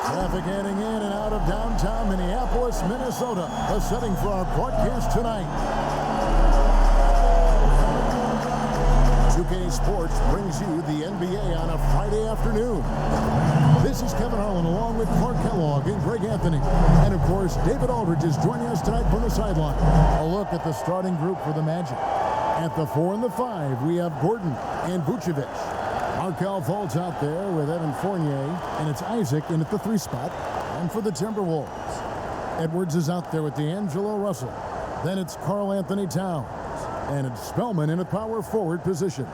Traffic heading in and out of downtown Minneapolis, Minnesota. The setting for our broadcast tonight. 2K Sports brings you the NBA on a Friday afternoon. This is Kevin Harlan along with Clark Kellogg and Greg Anthony. And of course, David Aldridge is joining us tonight from the sideline. A look at the starting group for the Magic. At the 4 and the 5, we have Gordon and Vucevic. Markelle Fultz out there with Evan Fournier, and it's Isaac in at the 3 spot. And for the Timberwolves, Edwards is out there with D'Angelo Russell. Then it's Karl Anthony Towns, and it's Spellman in a power forward position.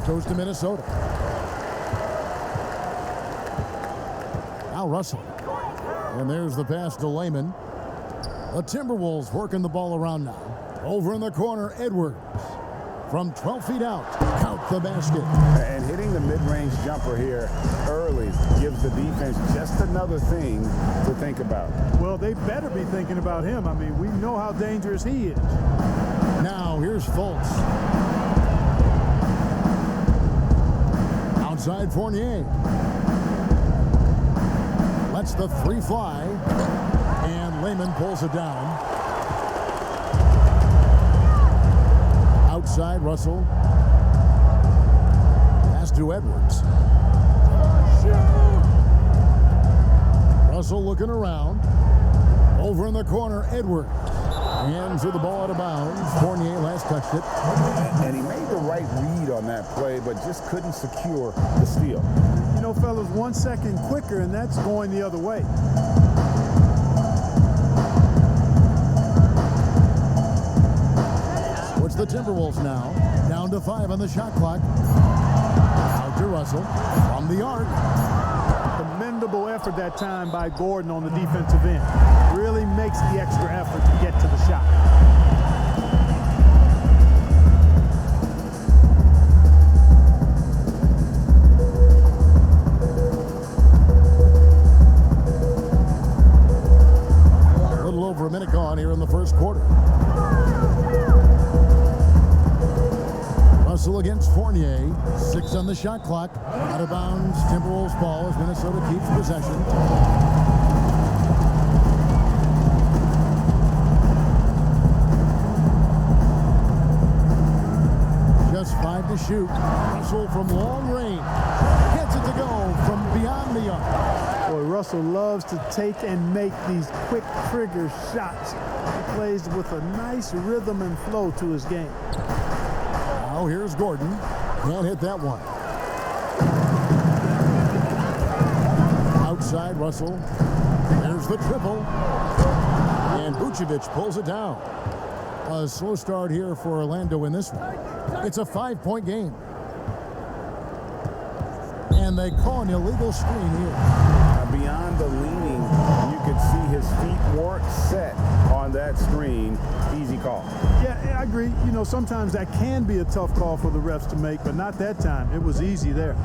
Goes to Minnesota. Now Russell. And there's the pass to Layman. The Timberwolves working the ball around now. Over in the corner, Edwards. From 12 feet out, count the basket. And hitting the mid-range jumper here early gives the defense just another thing to think about. Well, they better be thinking about him. I mean, we know how dangerous he is. Now here's Fultz. Outside Fournier. Lets the 3 fly. And Layman pulls it down. Outside Russell. Pass to Edwards. Russell looking around. Over in the corner, Edwards. Hands to the ball out of bounds. Fournier last touched it. And he made the right read on that play, but just couldn't secure the steal. You know, fellas, 1 second quicker, and that's going the other way. Towards the Timberwolves now. Down to 5 on the shot clock. Out to Russell. From the arc. Commendable effort that time by Gordon on the defensive end. Really makes the extra effort to get to the shot. A little over a minute gone here in the first quarter. Russell against Fournier. 6 on the shot clock. Out of bounds. Timberwolves ball as Minnesota keeps possession. Just 5 to shoot. Russell from long range. Gets it to go from beyond the arc. Boy, Russell loves to take and make these quick trigger shots. He plays with a nice rhythm and flow to his game. Now here's Gordon. Can't hit that one. Outside Russell. There's the triple. And Vucevic pulls it down. A slow start here for Orlando in this one. It's a 5-point game. And they call an illegal screen here. Beyond the leaning, you could see his feet weren't set on that screen. Easy call. Yeah, I agree. You know, sometimes that can be a tough call for the refs to make, but not that time. It was easy there.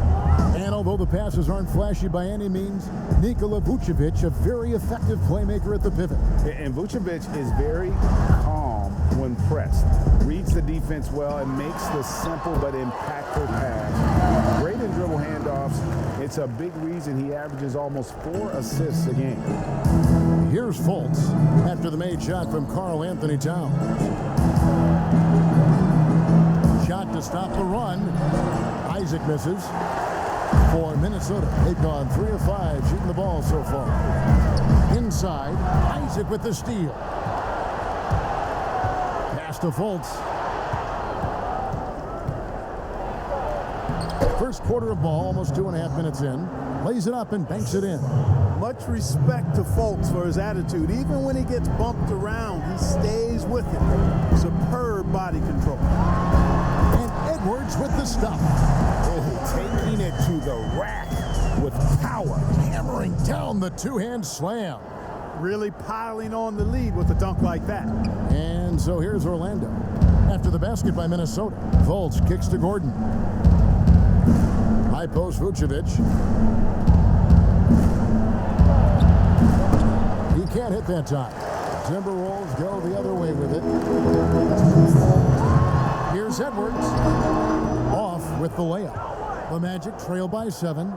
And although the passes aren't flashy by any means, Nikola Vucevic, a very effective playmaker at the pivot. And Vucevic is very calm when pressed. Reads the defense well and makes the simple but impactful pass. Great in dribble handoffs. It's a big reason he averages almost 4 assists a game. Here's Fultz after the made shot from Karl Anthony Towns. Shot to stop the run. Isaac misses for Minnesota. They've gone 3 of 5 shooting the ball so far. Inside, Isaac with the steal. Pass to Fultz. First quarter of ball, almost 2.5 minutes in. Lays it up and banks it in. Much respect to Fultz for his attitude. Even when he gets bumped around, he stays with it. Superb body control. And Edwards with the stuff. Taking it to the rack with power. Hammering down the two-hand slam. Really piling on the lead with a dunk like that. And so here's Orlando. After the basket by Minnesota, Fultz kicks to Gordon. High post, Vucevic. He can't hit that time. Timberwolves go the other way with it. Here's Edwards. Off with the layup. The Magic trail by 7.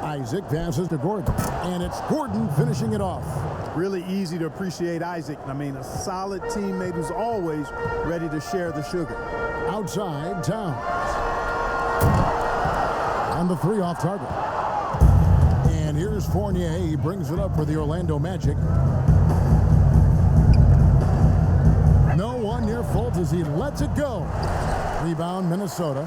Isaac passes to Gordon. And it's Gordon finishing it off. Really easy to appreciate Isaac. I mean, a solid teammate who's always ready to share the sugar. Outside, Towns. And the 3 off target. And here's Fournier. He brings it up for the Orlando Magic. No one near fault as he lets it go. Rebound, Minnesota.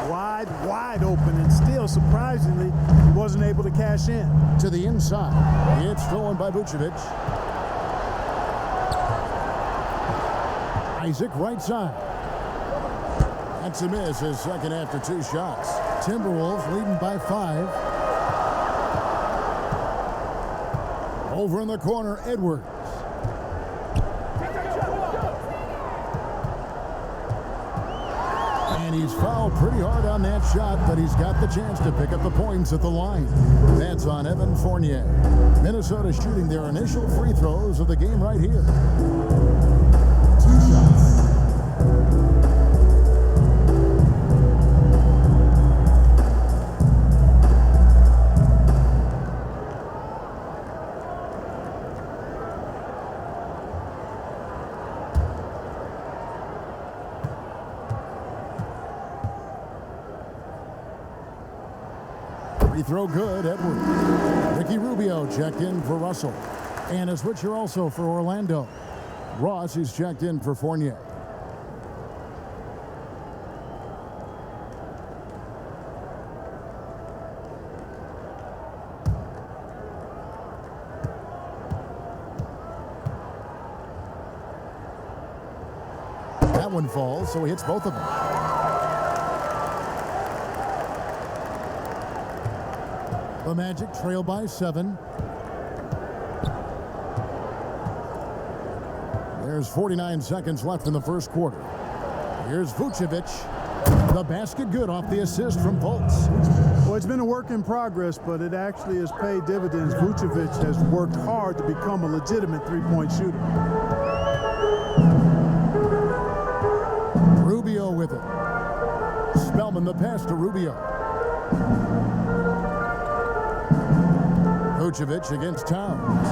Wide open, and still, surprisingly, he wasn't able to cash in. To the inside. It's stolen by Vucevic. Isaac right side. That's a miss, his second after 2 shots. Timberwolves leading by 5. Over in the corner, Edwards. And he's fouled pretty hard on that shot, but he's got the chance to pick up the points at the line. That's on Evan Fournier. Minnesota shooting their initial free throws of the game right here. 2 shots. Free throw good, Edwards. Ricky Rubio checked in for Russell. And a switcher also for Orlando. Ross is checked in for Fournier. That one falls, so he hits both of them. The Magic trail by 7. There's 49 seconds left in the first quarter. Here's Vucevic. The basket good off the assist from Fultz. Well, it's been a work in progress, but it actually has paid dividends. Vucevic has worked hard to become a legitimate three-point shooter. Rubio with it. Spellman the pass to Rubio. Vucevic against Towns.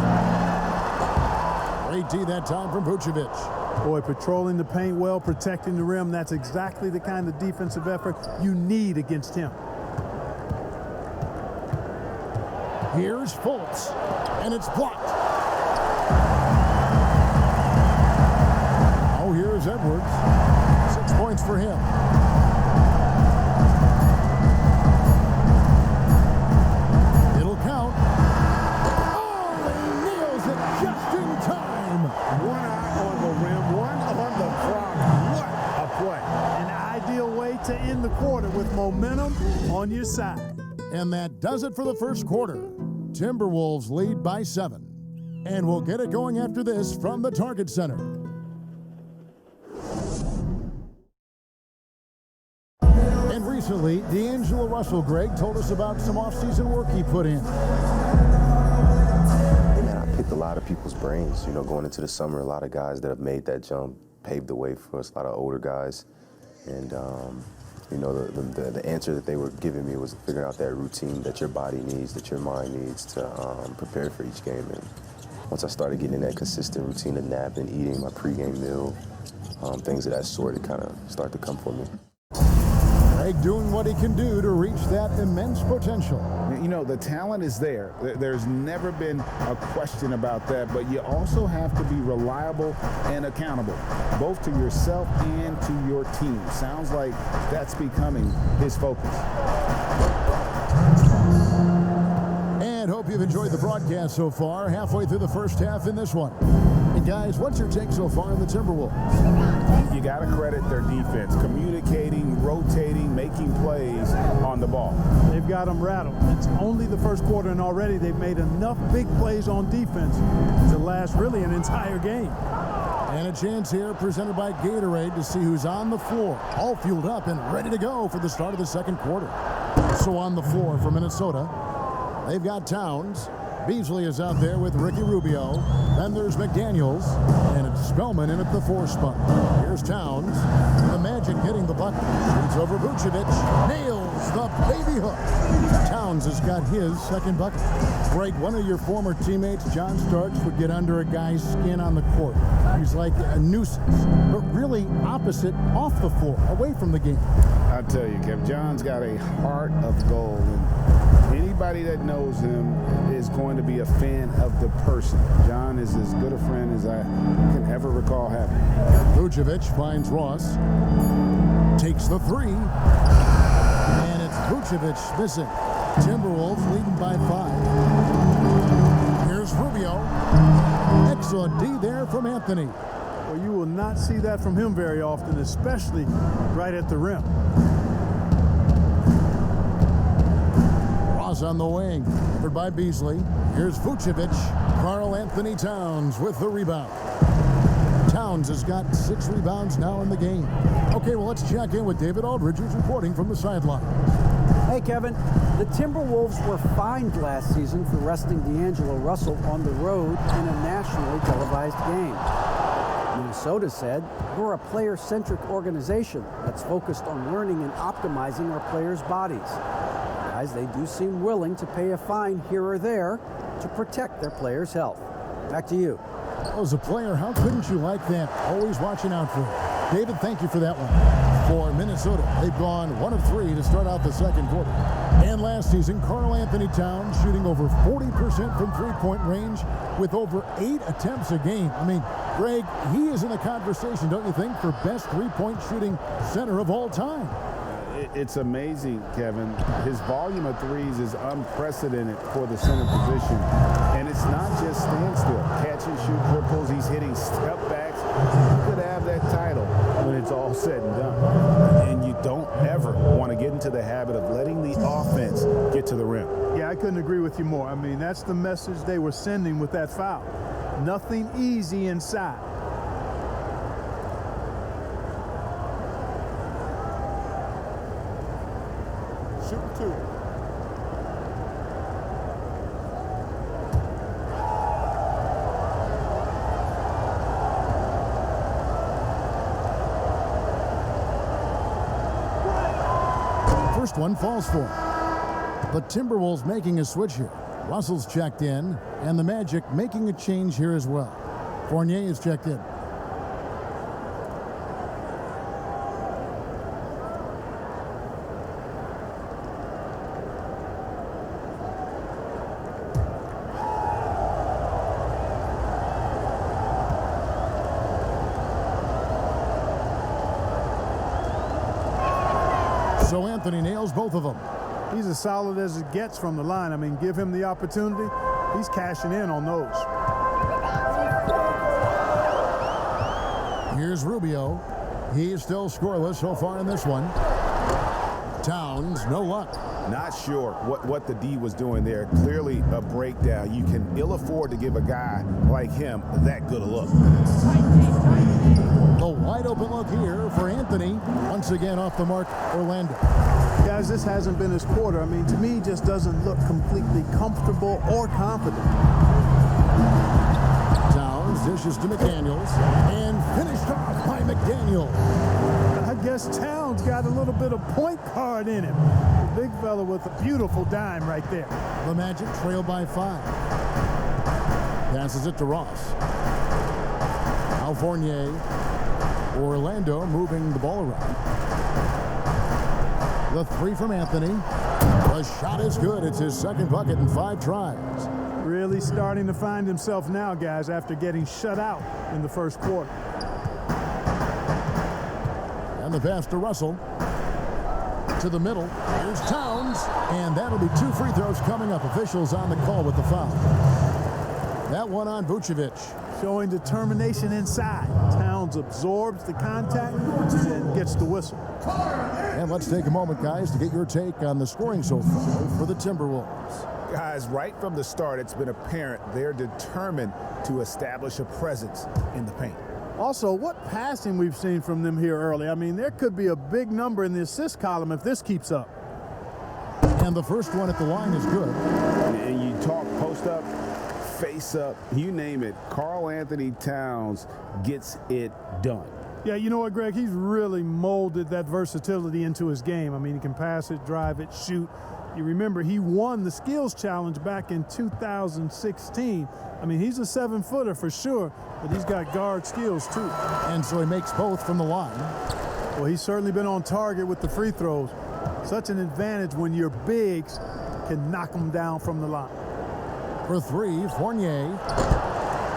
Great D that time from Vucevic. Boy, patrolling the paint well, protecting the rim. That's exactly the kind of defensive effort you need against him. Here's Fultz, and it's blocked. Oh, here's Edwards. 6 points for him. It'll count. Oh, he nails it just in time. One eye on the rim, one on the clock. What a play. An ideal way to end the quarter with momentum on your side. And that does it for the first quarter. Timberwolves lead by 7. And we'll get it going after this from the Target Center. And recently, D'Angelo Russell, Greg, told us about some off-season work he put in. Man, I picked a lot of people's brains. You know, going into the summer, a lot of guys that have made that jump paved the way for us, a lot of older guys. And, you know, the answer that they were giving me was figuring out that routine that your body needs, that your mind needs to prepare for each game. And once I started getting in that consistent routine of napping, eating my pregame meal, things of that sort, it kind of started to come for me. Greg doing what he can do to reach that immense potential. You know, the talent is there. There's never been a question about that, but you also have to be reliable and accountable, both to yourself and to your team. Sounds like that's becoming his focus. And hope you've enjoyed the broadcast so far, halfway through the first half in this one. And guys, what's your take so far in the Timberwolves? You got to credit their defense, communicating, rotating, making plays on the ball. They've got them rattled. It's only the first quarter, and already they've made enough big plays on defense to last really an entire game. And a chance here presented by Gatorade to see who's on the floor, all fueled up and ready to go for the start of the second quarter. So on the floor for Minnesota, they've got Towns. Beasley is out there with Ricky Rubio. Then there's McDaniels, and it's Spellman in at the 4 spot. Here's Towns. The Magic getting the bucket. Shoots over Vucevic. Nails the baby hook. Towns has got his second bucket. Greg, one of your former teammates, John Starks, would get under a guy's skin on the court. He's like a nuisance, but really opposite off the floor, away from the game. I'll tell you, Kev, John's got a heart of gold. And anybody that knows him is going to be a fan of the person. John is as good a friend as I can ever recall having. Vucevic finds Ross. Takes the 3. And it's Vucevic missing. Timberwolves leading by 5. Here's Rubio. Extra D there from Anthony. Well, you will not see that from him very often, especially right at the rim. Ross on the wing, covered by Beasley. Here's Vucevic. Karl Anthony Towns with the rebound. Towns has got 6 rebounds now in the game. Okay, well, let's check in with David Aldridge, who's reporting from the sideline. Hey, Kevin. The Timberwolves were fined last season for resting D'Angelo Russell on the road in a nationally televised game. Minnesota said, we're a player-centric organization that's focused on learning and optimizing our players' bodies. Guys, they do seem willing to pay a fine here or there to protect their players' health. Back to you. Well, as a player, how couldn't you like that? Always watching out for it. David, thank you for that one. For Minnesota, they've gone 1 of 3 to start out the second quarter. And last season, Karl Anthony Towns shooting over 40% from three-point range with over 8 attempts a game. I mean, Greg, he is in the conversation, don't you think, for best three-point shooting center of all time? It's amazing, Kevin. His volume of threes is unprecedented for the center position. And it's not just standstill. Catch and shoot triples. He's hitting step backs. He could have that title when it's all said and done. And you don't ever want to get into the habit of letting the offense get to the rim. Yeah, I couldn't agree with you more. I mean, that's the message they were sending with that foul. Nothing easy inside. Shooting 2. First one falls for him. The Timberwolves making a switch here. Russell's checked in, and the Magic making a change here as well. Fournier is checked in. So Anthony nails both of them. He's as solid as it gets from the line. I mean, give him the opportunity. He's cashing in on those. Here's Rubio. He is still scoreless so far in this one. Towns, no luck. Not sure what the D was doing there. Clearly a breakdown. You can ill afford to give a guy like him that good a look. The wide open look here for Anthony. Once again off the mark, Orlando. Guys, this hasn't been his quarter. I mean, to me, he just doesn't look completely comfortable or confident. Towns dishes to McDaniels and finished off by McDaniels. I guess Towns got a little bit of point guard in him. The big fella with a beautiful dime right there. The Magic trail by 5. Passes it to Ross. Now Fournier. Orlando moving the ball around. The 3 from Anthony. The shot is good. It's his second bucket in 5 tries. Really starting to find himself now, guys, after getting shut out in the first quarter. And the pass to Russell. To the middle. Here's Towns. And that'll be 2 free throws coming up. Officials on the call with the foul. That one on Vucevic. Showing determination inside. Towns absorbs the contact and gets the whistle. And let's take a moment, guys, to get your take on the scoring so far for the Timberwolves. Guys, right from the start, it's been apparent they're determined to establish a presence in the paint. Also, what passing we've seen from them here early. I mean, there could be a big number in the assist column if this keeps up. And the first one at the line is good. And you talk post up, face up, you name it. Karl Anthony Towns gets it done. Yeah, you know what, Greg? He's really molded that versatility into his game. I mean, he can pass it, drive it, shoot. You remember he won the skills challenge back in 2016. I mean, he's a 7-footer for sure, but he's got guard skills too. And so he makes both from the line. Well, he's certainly been on target with the free throws. Such an advantage when your bigs can knock them down from the line. For three, Fournier.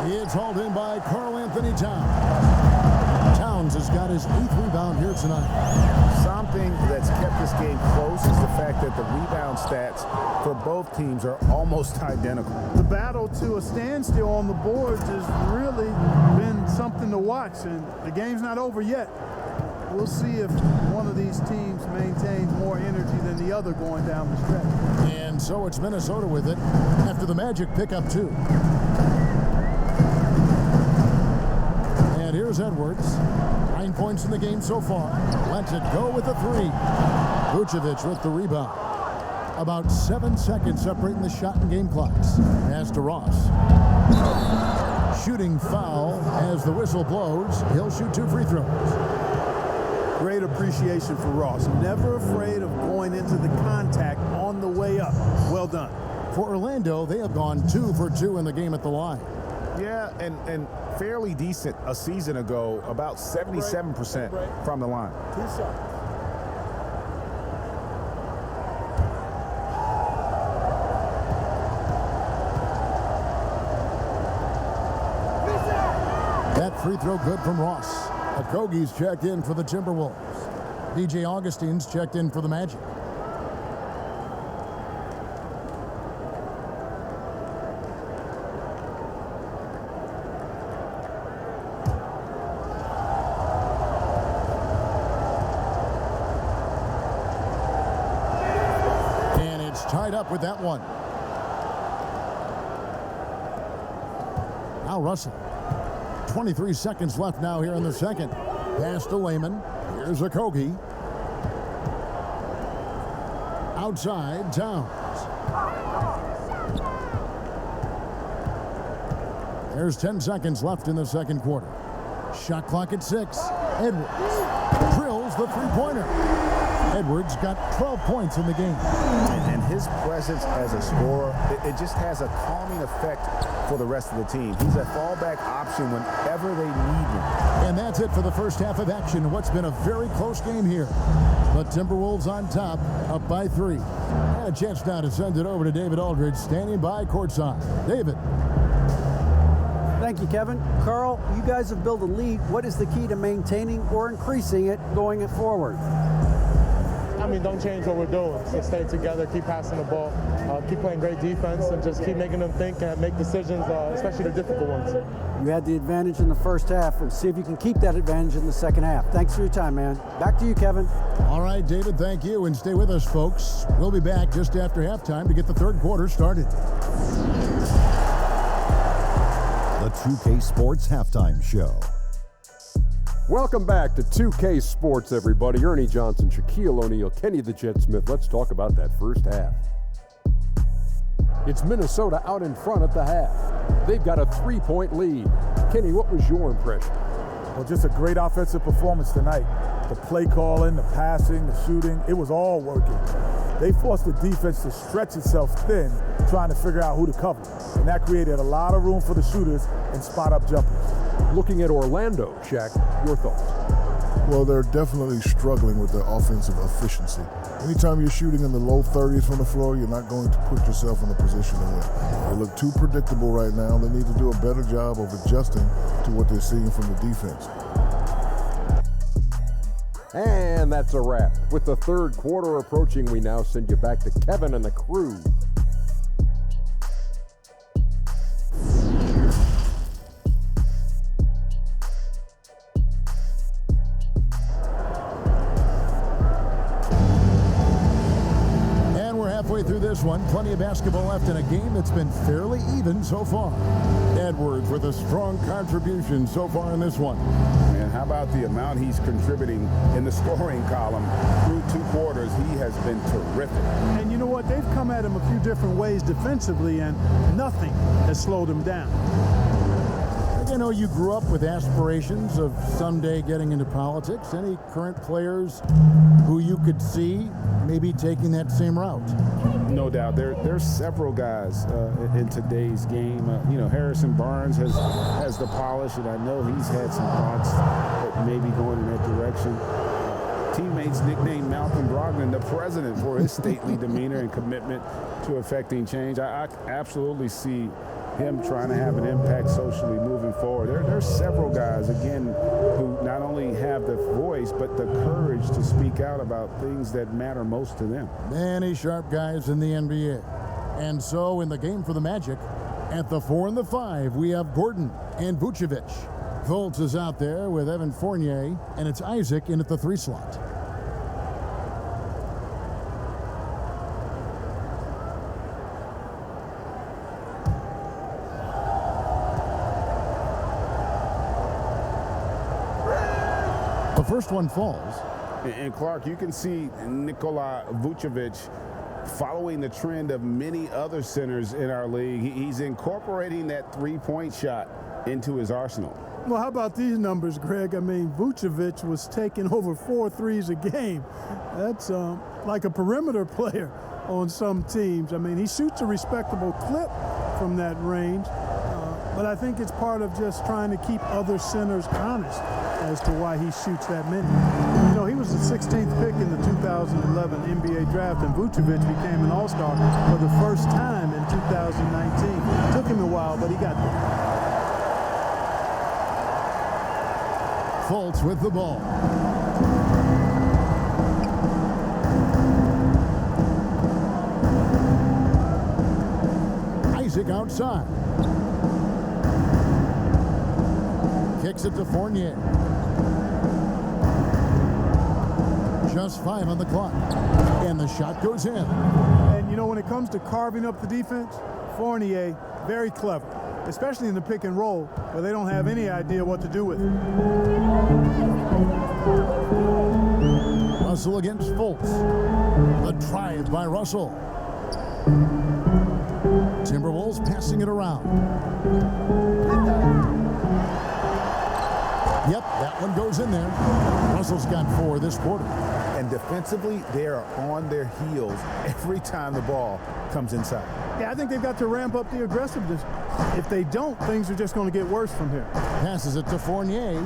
It's hauled in by Karl Anthony Towns. Towns has got his 8th rebound here tonight. Something that's kept this game close is the fact that the rebound stats for both teams are almost identical. The battle to a standstill on the boards has really been something to watch, and the game's not over yet. We'll see if one of these teams maintains more energy than the other going down the stretch. And so it's Minnesota with it after the Magic pick up 2. And here's Edwards. 9 points in the game so far. Lets it go with the 3. Vucevic with the rebound. About 7 seconds separating the shot and game clocks. Pass to Ross. Shooting foul as the whistle blows. He'll shoot 2 free throws. Great appreciation for Ross. Never afraid of going into the contact on the way up. Well done. For Orlando, they have gone 2 for 2 in the game at the line. Yeah, and fairly decent a season ago, about 77% from the line. 2 shots. That free throw good from Ross. Okogie's checked in for the Timberwolves. DJ Augustine's checked in for the Magic. And it's tied up with that one. Now Russell. 23 seconds left now here in the second. Pass to Layman. Here's Okogie. Outside, Towns. There's 10 seconds left in the second quarter. Shot clock at 6. Edwards drills the three-pointer. Edwards got 12 points in the game. And his presence as a scorer, it just has a calming effect for the rest of the team. He's a fallback option whenever they need him. And that's it for the first half of action in what's been a very close game here. The Timberwolves on top, up by 3. And a chance now to send it over to David Aldridge, standing by courtside. David. Thank you, Kevin. Karl, you guys have built a lead. What is the key to maintaining or increasing it going forward? I mean, don't change what we're doing. So stay together, keep passing the ball, keep playing great defense, and just keep making them think and make decisions, especially the difficult ones. You had the advantage in the first half. We'll see if you can keep that advantage in the second half. Thanks for your time, man. Back to you, Kevin. All right, David, thank you. And stay with us, folks. We'll be back just after halftime to get the third quarter started. The 2K Sports Halftime Show. Welcome back to 2K Sports, everybody. Ernie Johnson, Shaquille O'Neal, Kenny the Jet Smith. Let's talk about that first half. It's Minnesota out in front at the half. They've got a 3-point lead. Kenny, what was your impression? Well, just a great offensive performance tonight. The play calling, the passing, the shooting, it was all working. They forced the defense to stretch itself thin, trying to figure out who to cover. And that created a lot of room for the shooters and spot-up jumpers. Looking at Orlando, Shaq, your thoughts? Well, they're definitely struggling with their offensive efficiency. Anytime you're shooting in the low 30s from the floor, you're not going to put yourself in a position to win. They look too predictable right now. They need to do a better job of adjusting to what they're seeing from the defense. And that's a wrap. With the third quarter approaching, we now send you back to Kevin and the crew. Halfway through this one, plenty of basketball left in a game that's been fairly even so far. Edwards with a strong contribution so far in this one. And how about the amount he's contributing in the scoring column through 2 quarters? He has been terrific. And you know what? They've come at him a few different ways defensively, and nothing has slowed him down. You know, you grew up with aspirations of someday getting into politics. Any current players who you could see maybe taking that same route? No doubt. There's several guys in today's game. You know, Harrison Barnes has the polish, and I know he's had some thoughts that maybe going in that direction. Teammates nicknamed Malcolm Brogdon the president for his stately demeanor and commitment to affecting change. I absolutely see him trying to have an impact socially moving forward. There's several guys, again, who not only have the voice, but the courage to speak out about things that matter most to them. Many sharp guys in the NBA. And so in the game for the Magic, at the 4 and the 5, we have Gordon and Vucevic. Fultz is out there with Evan Fournier, and it's Isaac in at the 3 slot. The first one falls. And Clark, you can see Nikola Vucevic following the trend of many other centers in our league. He's incorporating that 3-point shot into his arsenal. Well, how about these numbers, Greg? I mean, Vucevic was taking over 4 threes a game. That's like a perimeter player on some teams. I mean, he shoots a respectable clip from that range, but I think it's part of just trying to keep other centers honest as to why he shoots that many. You know, he was the 16th pick in the 2011 NBA draft, and Vucevic became an all-star for the first time in 2019. Took him a while, but he got there. Fultz with the ball. Isaac outside. Kicks it to Fournier. Just 5 on the clock. And the shot goes in. And, you know, when it comes to carving up the defense, Fournier, very clever, especially in the pick and roll, where they don't have any idea what to do with it. Russell against Fultz. The drive by Russell. Timberwolves passing it around. Yep, that one goes in there. Russell's got 4 this quarter. And defensively, they are on their heels every time the ball comes inside. Yeah, I think they've got to ramp up the aggressiveness. If they don't, things are just going to get worse from here. Passes it to Fournier.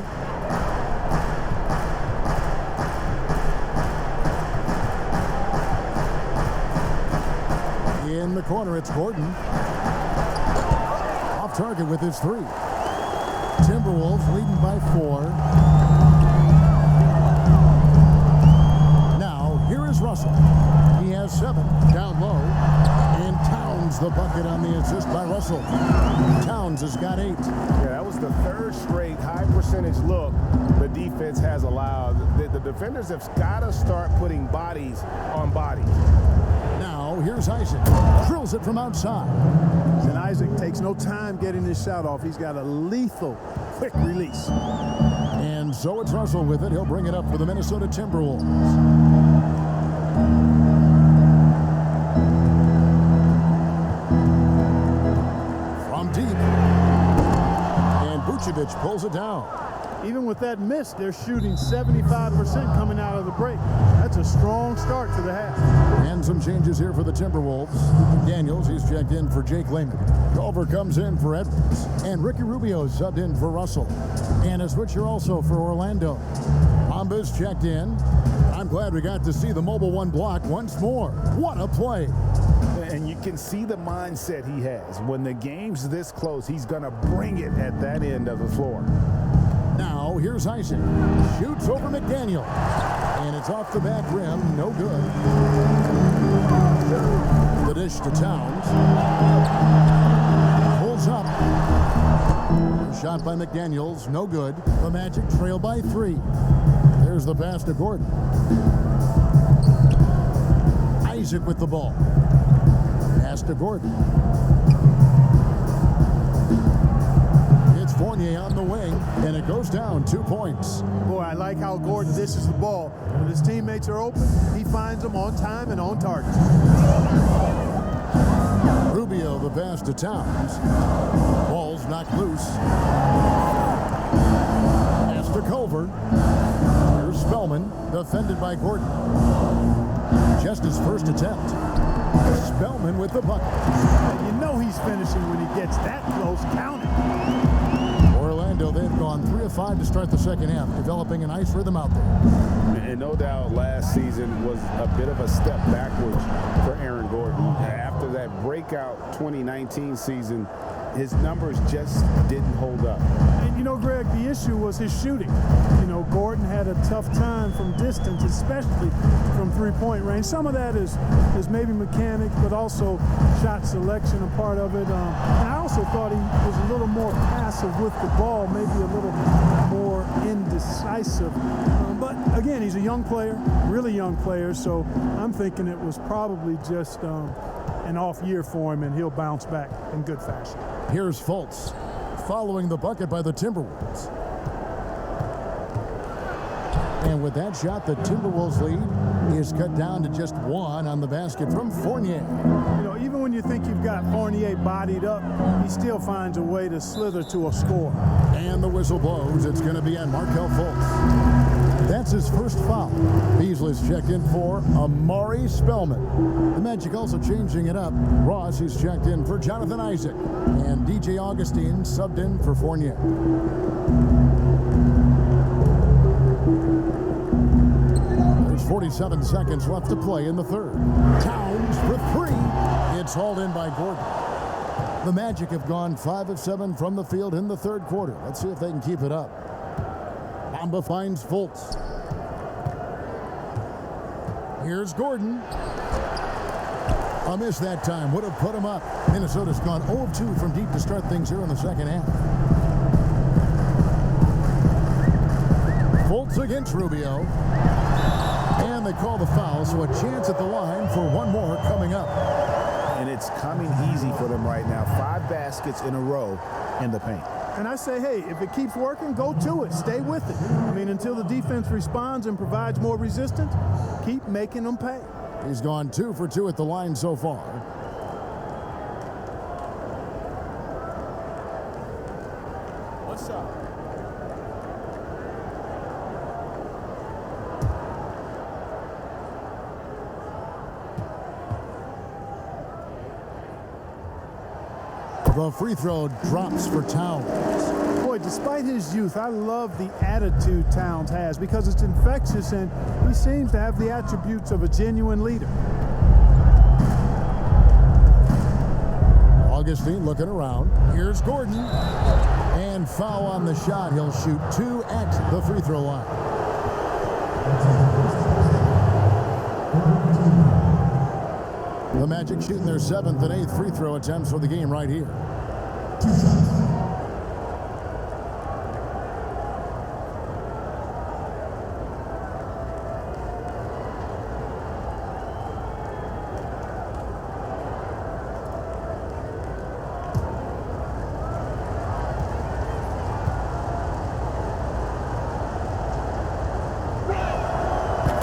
In the corner, it's Gordon. Off target with his 3. Timberwolves leading by 4. Now, here is Russell. He has 7 down low. And Towns the bucket on the assist by Russell. Towns has got 8. Yeah, that was the 3rd straight high percentage look the defense has allowed. The defenders have got to start putting bodies on bodies. Now, here's Isaac. Drills it from outside. And Isaac takes no time getting his shot off. He's got a lethal, quick release. And so it's Russell with it. He'll bring it up for the Minnesota Timberwolves. From deep. And Vucevic pulls it down. Even with that miss, they're shooting 75% coming out of the break. That's a strong start to the half. And some changes here for the Timberwolves. Daniels, he's checked in for Jake Layman. Culver comes in for Edwards. And Ricky Rubio subbed in for Russell. And a switcher also for Orlando. Bamba's checked in. I'm glad we got to see the Mobile 1 block once more. What a play. And you can see the mindset he has. When the game's this close, he's going to bring it at that end of the floor. Now, here's Isaac. Shoots over McDaniel. And it's off the back rim. No good. The dish to Towns. Pulls up. Shot by McDaniels. No good. The Magic trail by 3. There's the pass to Gordon. Isaac with the ball. Pass to Gordon. Fournier on the wing, and it goes down 2 points. Boy, I like how Gordon dishes the ball. When his teammates are open, he finds them on time and on target. Rubio the pass to Towns. Ball's knocked loose. Pass to Culver. Here's Spellman, defended by Gordon. Just his first attempt. Spellman with the bucket. And you know he's finishing when he gets that close. Count it. Orlando, they've gone 3 of 5 to start the second half, developing a nice rhythm out there. And no doubt last season was a bit of a step backwards for Aaron Gordon. After that breakout 2019 season, his numbers just didn't hold up. And you know, Greg, the issue was his shooting. You know, Gordon had a tough time from distance, especially from three-point range. Some of that is maybe mechanics, but also shot selection a part of it. And I also thought he was a little more passive with the ball, maybe a little more indecisive. But again, he's a young player, really young player, so I'm thinking it was probably just an off year for him, and he'll bounce back in good fashion. Here's Fultz, following the bucket by the Timberwolves. And with that shot, the Timberwolves lead is cut down to just 1 on the basket from Fournier. You know, even when you think you've got Fournier bodied up, he still finds a way to slither to a score. And the whistle blows. It's going to be on Markelle Fultz. That's his first foul. Beasley's checked in for Amari Spellman. The Magic also changing it up. Ross is checked in for Jonathan Isaac. And DJ Augustine subbed in for Fournier. There's 47 seconds left to play in the third. Towns for 3. It's hauled in by Gordon. The Magic have gone 5 of 7 from the field in the third quarter. Let's see if they can keep it up. Bamba finds Fultz. Here's Gordon. A miss that time. Would have put him up. Minnesota's gone 0 of 2 from deep to start things here in the second half. Fultz against Rubio. And they call the foul, so a chance at the line for one more coming up. And it's coming easy for them right now. 5 baskets in a row in the paint. And I say, hey, if it keeps working, go to it. Stay with it. I mean, until the defense responds and provides more resistance, keep making them pay. He's gone 2 for 2 at the line so far. What's up? The free throw drops for Towns. Boy, despite his youth, I love the attitude Towns has because it's infectious and he seems to have the attributes of a genuine leader. Augustine looking around. Here's Gordon. And foul on the shot. He'll shoot 2 at the free throw line. The Magic shooting their 7th and 8th free throw attempts for the game right here.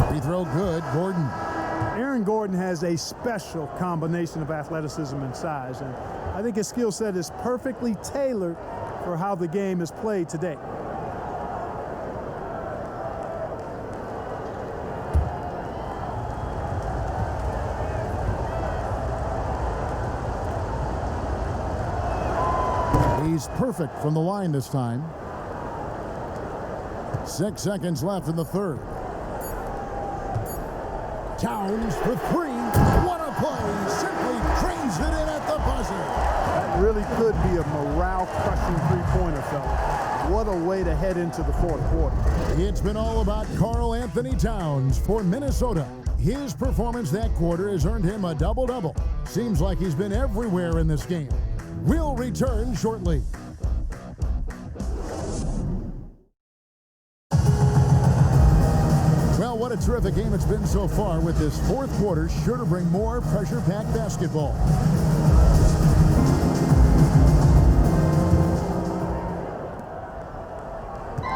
Free throw good, Gordon. Aaron Gordon has a special combination of athleticism and size, and I think his skill set is perfectly tailored for how the game is played today. He's perfect from the line this time. 6 seconds left in the third. Towns for 3. What a play. Simply trains it in at the buzzer. That really could be a morale-crushing three-pointer, fella. What a way to head into the fourth quarter. It's been all about Karl Anthony Towns for Minnesota. His performance that quarter has earned him a double-double. Seems like he's been everywhere in this game. We'll return shortly. Well, what a terrific game it's been so far, with this fourth quarter sure to bring more pressure-packed basketball.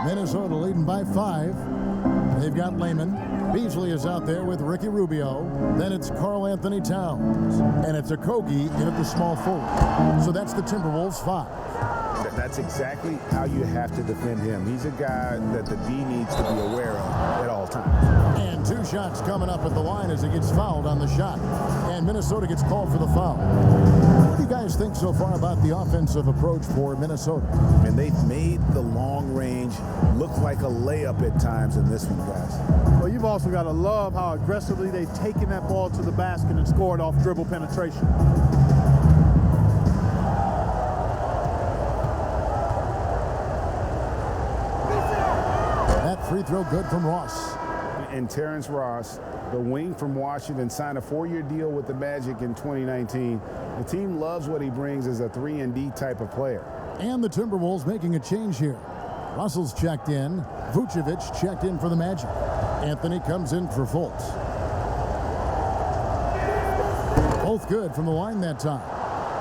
Minnesota leading by 5. They've got Lehman. Beasley is out there with Ricky Rubio. Then it's Karl Anthony Towns. And it's Okogie in at the small forward. So that's the Timberwolves 5. That's exactly how you have to defend him. He's a guy that the D needs to be aware of at all times. And 2 shots coming up at the line as he gets fouled on the shot. And Minnesota gets called for the foul. What do you guys think so far about the offensive approach for Minnesota? And they've made the long range look like a layup at times in this one, guys. Well, you've also got to love how aggressively they've taken that ball to the basket and scored off dribble penetration. That free throw good from Ross. And Terrence Ross, the wing from Washington, signed a 4-year deal with the Magic in 2019. The team loves what he brings as a 3-and-D type of player. And the Timberwolves making a change here. Russell's checked in. Vucevic checked in for the Magic. Anthony comes in for Fultz. Both good from the line that time.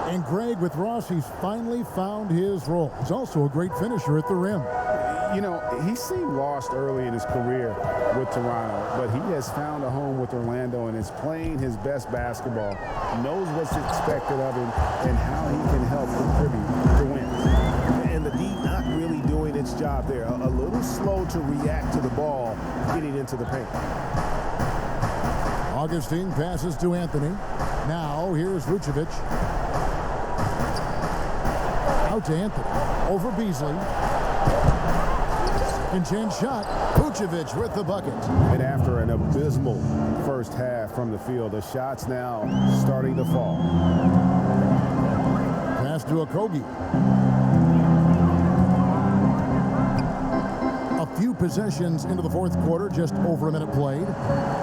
And Greg with Ross, he's finally found his role. He's also a great finisher at the rim. You know, he seemed lost early in his career with Toronto, but he has found a home with Orlando and is playing his best basketball, knows what's expected of him, and how he can help contribute to wins. And the D not really doing its job there. A little slow to react to the ball getting into the paint. Augustine passes to Anthony. Now here's Vucevic. Out to Anthony. Over Beasley. And chance shot. Vucevic with the bucket. And after an abysmal first half from the field, the shots now starting to fall. Pass to Okogie. A few possessions into the fourth quarter, just over a minute played.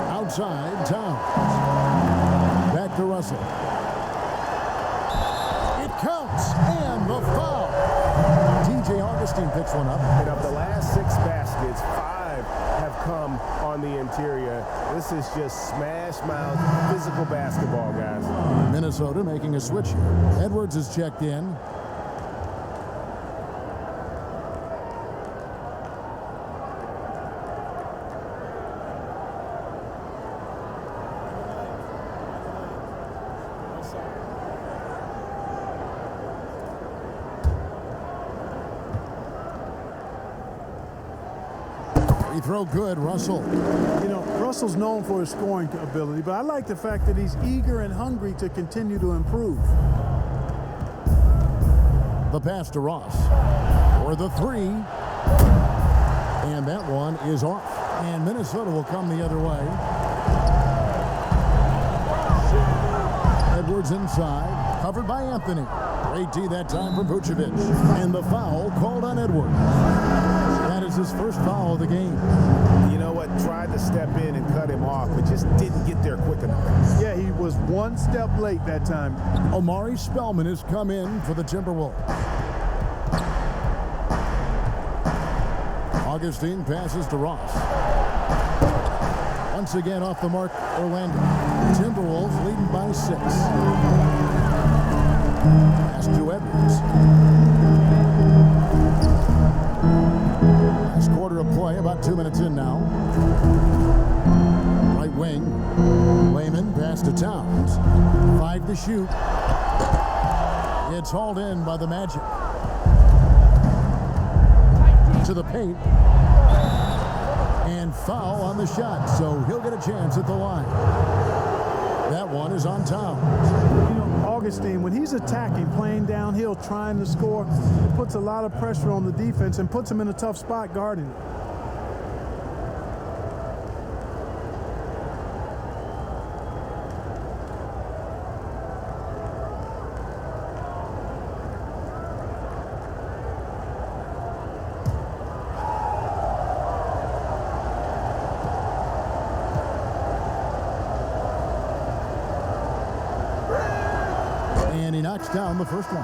Outside, Towns. Back to Russell. It counts, and the foul. TJ Augustine picks one up. And of the last 6 baskets, 5 have come on the interior. This is just smash mouth physical basketball, guys. Minnesota making a switch here. Edwards is checked in. Free throw good, Russell. You know, Russell's known for his scoring ability, but I like the fact that he's eager and hungry to continue to improve. The pass to Ross for the 3. And that one is off. And Minnesota will come the other way. Edwards inside, covered by Anthony. Great D that time for Vucevic. And the foul called on Edwards. That is his first foul of the game. You know what? Tried to step in and cut him off, but just didn't get there quick enough. Yeah, he was one step late that time. Omari Spellman has come in for the Timberwolves. Augustine passes to Ross. Once again off the mark, Orlando. Timberwolves leading by 6. Pass to Edwards. Last quarter of play, about 2 minutes in now. Right wing. Lehman pass to Towns. 5 to shoot. It's hauled in by the Magic. To the paint. And foul on the shot, so he'll get a chance at the line. That one is on Towns. You know, Augustine, when he's attacking, playing downhill, trying to score, it puts a lot of pressure on the defense and puts him in a tough spot guarding it. And he knocks down the first one.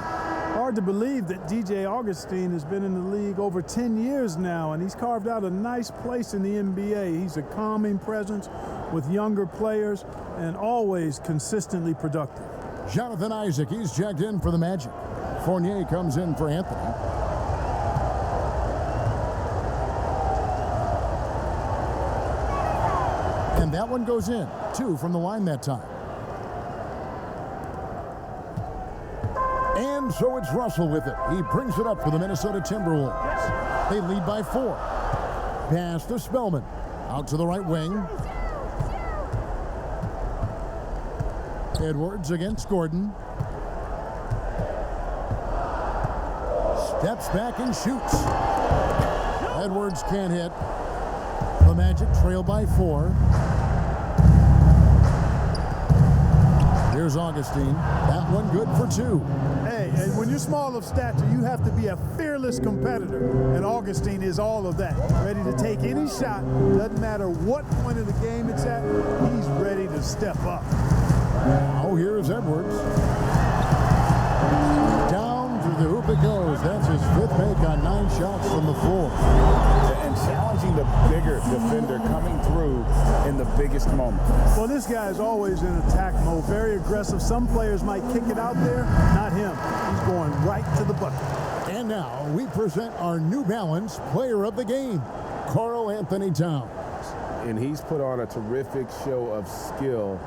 Hard to believe that DJ Augustine has been in the league over 10 years now, and he's carved out a nice place in the NBA. He's a calming presence with younger players and always consistently productive. Jonathan Isaac, he's checked in for the Magic. Fournier comes in for Anthony. And that one goes in. 2 from the line that time. And so it's Russell with it. He brings it up for the Minnesota Timberwolves. They lead by 4. Pass to Spellman. Out to the right wing. Edwards against Gordon. Steps back and shoots. Edwards can't hit. The Magic trail by 4. Here's Augustine. That one good for 2. Hey, and when you're small of stature, you have to be a fearless competitor. And Augustine is all of that. Ready to take any shot. Doesn't matter what point of the game it's at. He's ready to step up. Now here's Edwards. Down through the hoop it goes. That's his 5th make on 9 shots from the floor. And challenging the bigger defender coming through in the biggest moment. Well, this guy is always in attack mode, very aggressive. Some players might kick it out there, not him. He's going right to the bucket. And now we present our New Balance Player of the Game, Karl Anthony Towns. And he's put on a terrific show of skill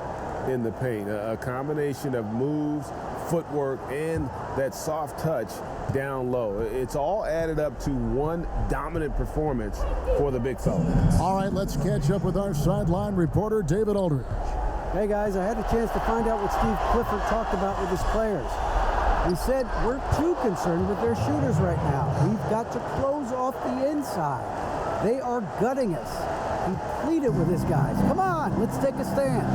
in the paint. A combination of moves, footwork, and that soft touch down low. It's all added up to one dominant performance for the big fella. All right, let's catch up with our sideline reporter, David Aldridge. Hey guys, I had a chance to find out what Steve Clifford talked about with his players. He said we're too concerned with their shooters right now. We've got to close off the inside. They are gutting us. He pleaded with his guys. Come on, let's take a stand.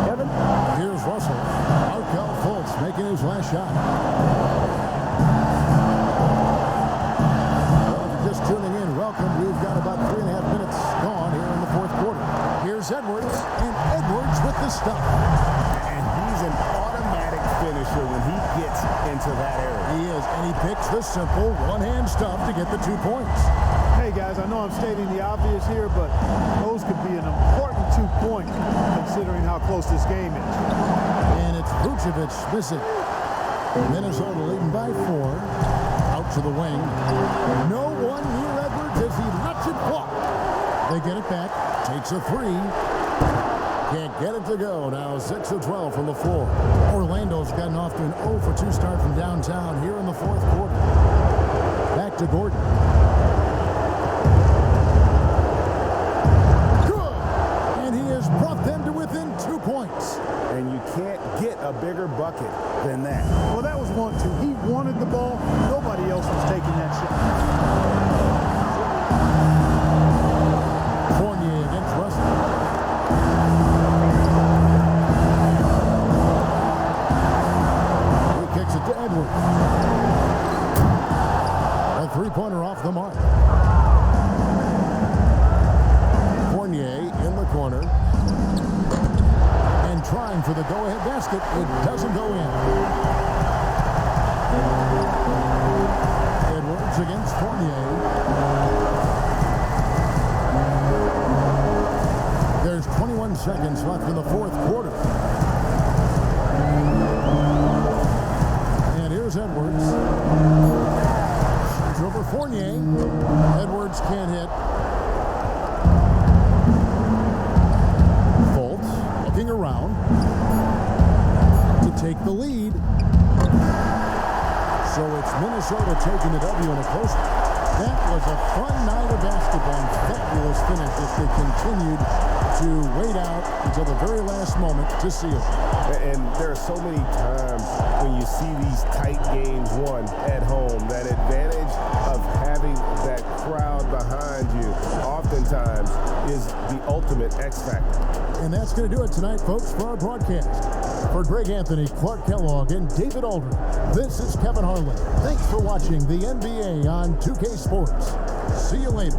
Kevin? Here's Russell. Markel Fultz making his last shot. Well, if you're just tuning in, welcome. We've got about 3.5 minutes gone here in the 4th quarter. Here's Edwards, and Edwards with the stop. And he's an automatic finisher when he gets into that area. He is, and he picks the simple one-hand stuff to get the 2 points. Hey guys, I know I'm stating the obvious here, but those could be an important 2 points considering how close this game is. And it's Vucevic missing. Minnesota leading by 4. Out to the wing. No one near Edwards as he lets it fall. They get it back. Takes a 3. Can't get it to go. Now 6 of 12 from the floor. Orlando's gotten off to an 0 for 2 start from downtown here in the 4th quarter. Back to Gordon. Brought them to within 2 points. And you can't get a bigger bucket than that. Well, that was 1-2. He wanted the ball. Nobody else was taking that shot. Fournier against Russell. He kicks it to Edwards. A 3-pointer off the mark. Fournier in the corner. Trying for the go-ahead basket. It doesn't go in. Edwards against Fournier. There's 21 seconds left in the 4th quarter. And here's Edwards. Shoots over Fournier. Edwards can't hit. Around to take the lead. So it's Minnesota taking the W in a close one. That was a fun night of basketball and fabulous finish as they continued to wait out until the very last moment to seal it. And there are so many times when you see these tight games won at home, that advantage of having that crowd behind you oftentimes is the ultimate X factor. And that's going to do it tonight, folks, for our broadcast. For Greg Anthony, Clark Kellogg, and David Aldridge, this is Kevin Harlan. Thanks for watching the NBA on 2K Sports. See you later.